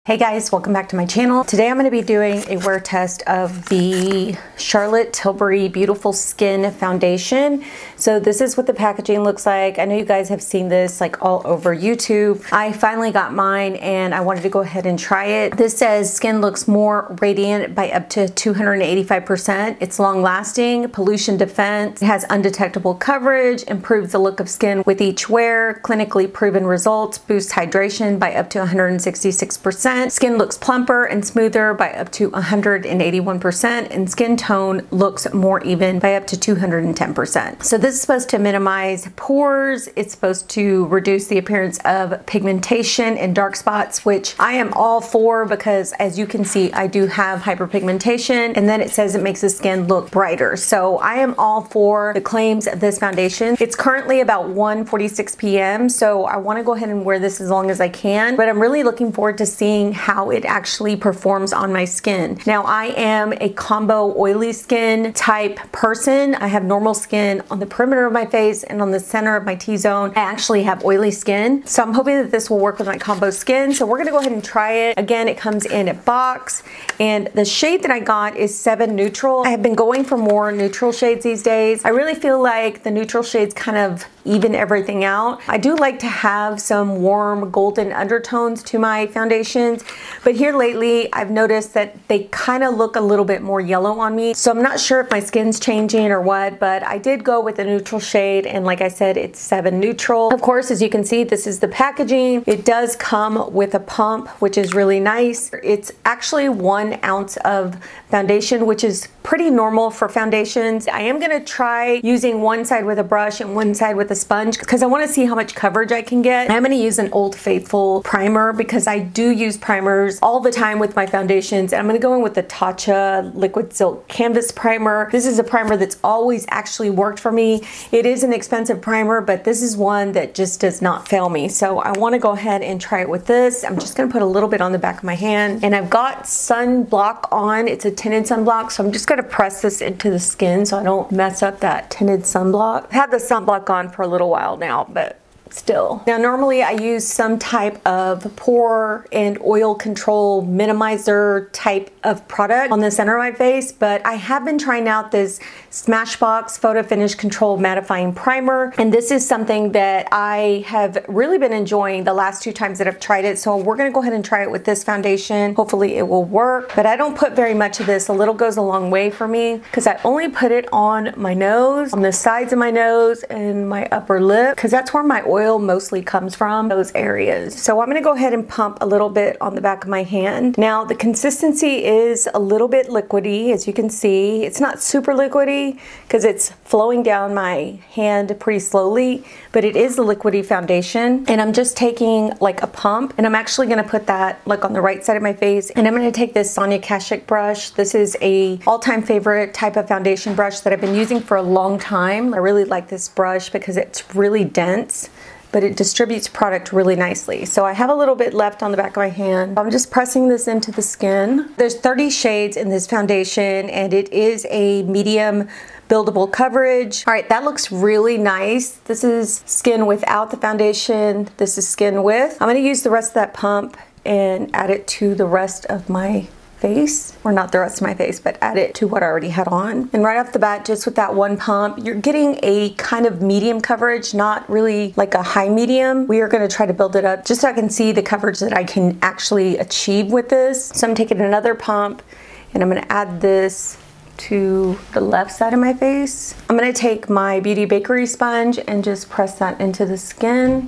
Hey guys, welcome back to my channel. Today I'm going to be doing a wear test of the Charlotte Tilbury Beautiful Skin Foundation. So this is what the packaging looks like. I know you guys have seen this like all over YouTube. I finally got mine and I wanted to go ahead and try it. This says skin looks more radiant by up to 285%. It's long lasting, pollution defense, it has undetectable coverage, improves the look of skin with each wear, clinically proven results, boosts hydration by up to 166%. Skin looks plumper and smoother by up to 181%, and skin tone looks more even by up to 210%. So this is supposed to minimize pores. It's supposed to reduce the appearance of pigmentation and dark spots, which I am all for because as you can see, I do have hyperpigmentation, and then it says it makes the skin look brighter. So I am all for the claims of this foundation. It's currently about 1:46 p.m. so I want to go ahead and wear this as long as I can, but I'm really looking forward to seeing how it actually performs on my skin. Now I am a combo oily skin type person. I have normal skin on the perimeter of my face and on the center of my T-zone. I actually have oily skin. So I'm hoping that this will work with my combo skin. So we're gonna go ahead and try it. Again, it comes in a box and the shade that I got is 7 Neutral. I have been going for more neutral shades these days. I really feel like the neutral shades kind of even everything out. I do like to have some warm golden undertones to my foundations, but here lately I've noticed that they kind of look a little bit more yellow on me. So I'm not sure if my skin's changing or what, but I did go with a neutral shade, and like I said, it's 7 Neutral. Of course, as you can see, this is the packaging. It does come with a pump, which is really nice. It's actually 1 ounce of foundation, which is pretty normal for foundations. I am gonna try using one side with a brush and one side with a sponge because I want to see how much coverage I can get. I'm going to use an Old Faithful primer because I do use primers all the time with my foundations. And I'm going to go in with the Tatcha Liquid Silk Canvas Primer. This is a primer that's always actually worked for me. It is an expensive primer, but this is one that just does not fail me. So I want to go ahead and try it with this. I'm just going to put a little bit on the back of my hand, and I've got sunblock on. It's a tinted sunblock, so I'm just going to press this into the skin so I don't mess up that tinted sunblock. I've had the sunblock on for a little while now, but still. Now normally I use some type of pore and oil control minimizer type of product on the center of my face, but I have been trying out this Smashbox Photo Finish Control Mattifying Primer, and this is something that I have really been enjoying the last 2 times that I've tried it. So we're gonna go ahead and try it with this foundation. Hopefully it will work, but I don't put very much of this. A little goes a long way for me because I only put it on my nose, on the sides of my nose and my upper lip, because that's where my oil mostly comes from, those areas. So I'm gonna go ahead and pump a little bit on the back of my hand. Now the consistency is a little bit liquidy, as you can see. It's not super liquidy because it's flowing down my hand pretty slowly, but it is a liquidy foundation. And I'm just taking like a pump, and I'm actually gonna put that like on the right side of my face. And I'm gonna take this Sonia Kashuk brush. This is a all-time favorite type of foundation brush that I've been using for a long time. I really like this brush because it's really dense, but it distributes product really nicely. So I have a little bit left on the back of my hand. I'm just pressing this into the skin. There's 30 shades in this foundation, and it is a medium buildable coverage. All right, that looks really nice. This is skin without the foundation. This is skin with. I'm gonna use the rest of that pump and add it to the rest of my face, or not the rest of my face, but add it to what I already had on. And right off the bat, just with that one pump, you're getting a kind of medium coverage, not really like a high medium. We are gonna try to build it up just so I can see the coverage that I can actually achieve with this. So I'm taking another pump and I'm gonna add this to the left side of my face. I'm gonna take my Beauty Bakery sponge and just press that into the skin.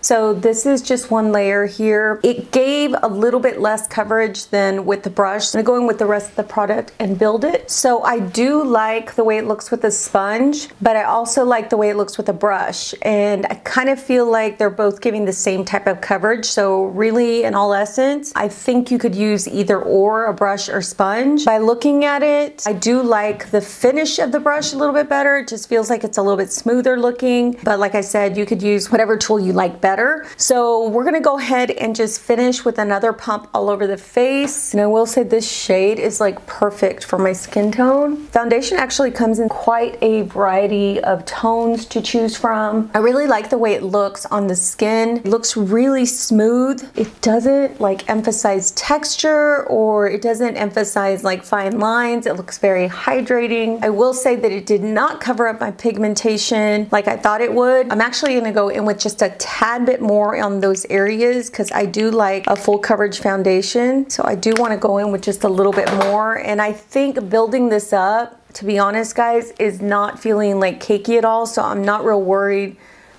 So this is just one layer here. It gave a little bit less coverage than with the brush. I'm gonna go in with the rest of the product and build it. So I do like the way it looks with the sponge, but I also like the way it looks with the brush. And I kind of feel like they're both giving the same type of coverage. So really, in all essence, I think you could use either or, a brush or sponge. By looking at it, I do like the finish of the brush a little bit better. It just feels like it's a little bit smoother looking. But like I said, you could use whatever tool you like better. better. So we're gonna go ahead and just finish with another pump all over the face. And I will say this shade is like perfect for my skin tone. Foundation actually comes in quite a variety of tones to choose from. I really like the way it looks on the skin. It looks really smooth. It doesn't like emphasize texture, or it doesn't emphasize like fine lines. It looks very hydrating. I will say that it did not cover up my pigmentation like I thought it would. I'm actually gonna go in with just a tad bit more on those areas because I do like a full coverage foundation. So I do want to go in with just a little bit more. And I think building this up, to be honest guys, is not feeling like cakey at all. So I'm not real worried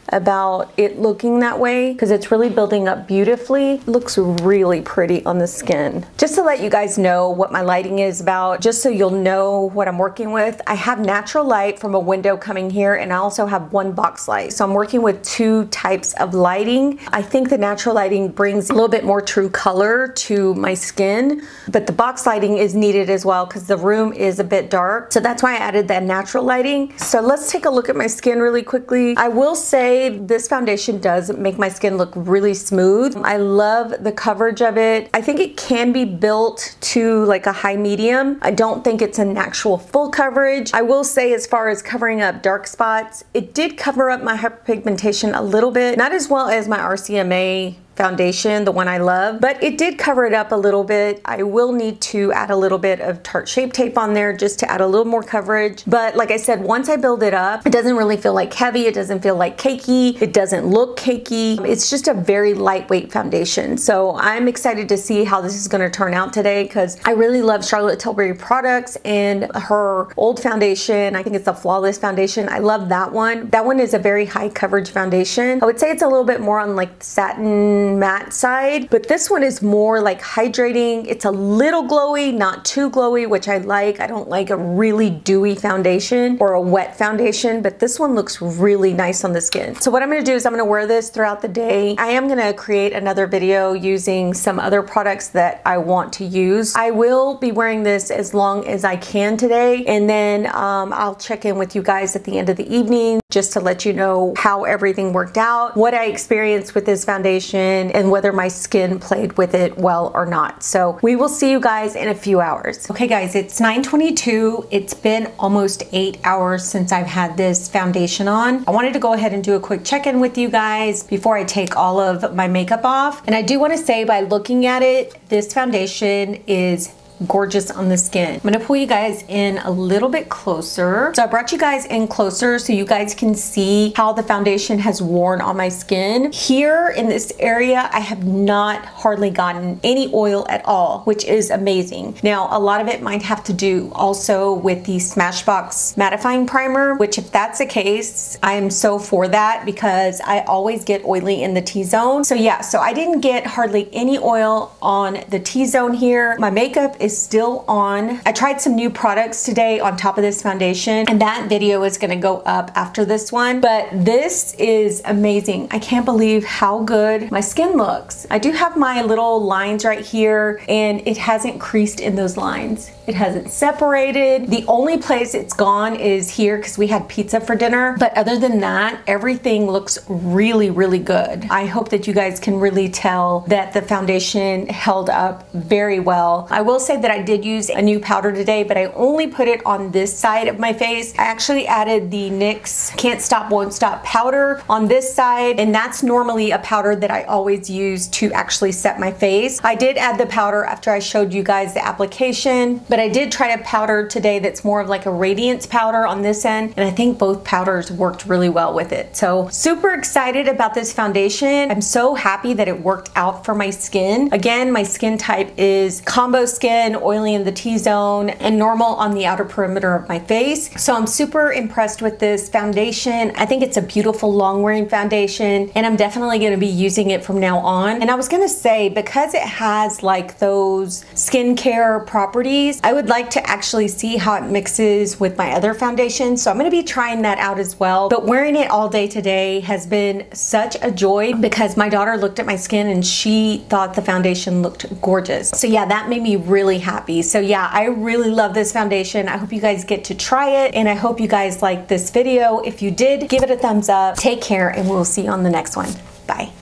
about it looking that way because it's really building up beautifully. It looks really pretty on the skin. Just to let you guys know what my lighting is about, just so you'll know what I'm working with, I have natural light from a window coming here, and I also have one box light. So I'm working with two types of lighting. I think the natural lighting brings a little bit more true color to my skin, but the box lighting is needed as well because the room is a bit dark. So that's why I added that natural lighting. So let's take a look at my skin really quickly. I will say this foundation does make my skin look really smooth. I love the coverage of it. I think it can be built to like a high medium. I don't think it's an actual full coverage. I will say, as far as covering up dark spots, it did cover up my hyperpigmentation a little bit, not as well as my RCMA foundation, the one I love, but it did cover it up a little bit. I will need to add a little bit of Tarte Shape Tape on there just to add a little more coverage. But like I said, once I build it up, it doesn't really feel like heavy. It doesn't feel like cakey. It doesn't look cakey. It's just a very lightweight foundation. So I'm excited to see how this is going to turn out today because I really love Charlotte Tilbury products, and her old foundation, I think it's the Flawless foundation. I love that one. That one is a very high coverage foundation. I would say it's a little bit more on like satin matte side, but this one is more like hydrating. It's a little glowy, not too glowy, which I like. I don't like a really dewy foundation or a wet foundation, but this one looks really nice on the skin. So what I'm going to do is I'm going to wear this throughout the day. I am going to create another video using some other products that I want to use. I will be wearing this as long as I can today, and then I'll check in with you guys at the end of the evening just to let you know how everything worked out, what I experienced with this foundation, and whether my skin played with it well or not. So we will see you guys in a few hours. Okay guys, it's 9:22. It's been almost 8 hours since I've had this foundation on. I wanted to go ahead and do a quick check-in with you guys before I take all of my makeup off. And I do want to say, by looking at it, this foundation is gorgeous on the skin. I'm gonna pull you guys in a little bit closer. So I brought you guys in closer so you guys can see how the foundation has worn on my skin. Here in this area, I have not hardly gotten any oil at all, which is amazing. Now, a lot of it might have to do also with the Smashbox mattifying primer, which if that's the case, I am so for that because I always get oily in the T-zone. So yeah, so I didn't get hardly any oil on the T-zone here. My makeup is still on. I tried some new products today on top of this foundation, and that video is gonna go up after this one, but this is amazing. I can't believe how good my skin looks. I do have my little lines right here, and it hasn't creased in those lines. It hasn't separated. The only place it's gone is here because we had pizza for dinner, but other than that, everything looks really, really good. I hope that you guys can really tell that the foundation held up very well. I will say that I did use a new powder today, but I only put it on this side of my face. I actually added the NYX Can't Stop Won't Stop powder on this side, and that's normally a powder that I always use to actually set my face. I did add the powder after I showed you guys the application, but I did try a powder today that's more of like a radiance powder on this end, and I think both powders worked really well with it. So super excited about this foundation. I'm so happy that it worked out for my skin. Again, my skin type is combo skin, oily in the T-zone, and normal on the outer perimeter of my face. So I'm super impressed with this foundation. I think it's a beautiful long wearing foundation, and I'm definitely going to be using it from now on. And I was going to say, because it has like those skincare properties, I would like to actually see how it mixes with my other foundation. So I'm going to be trying that out as well. But wearing it all day today has been such a joy because my daughter looked at my skin and she thought the foundation looked gorgeous. So yeah, that made me really happy. So yeah, I really love this foundation. I hope you guys get to try it, and I hope you guys like this video. If you did, give it a thumbs up. Take care, and we'll see you on the next one. Bye.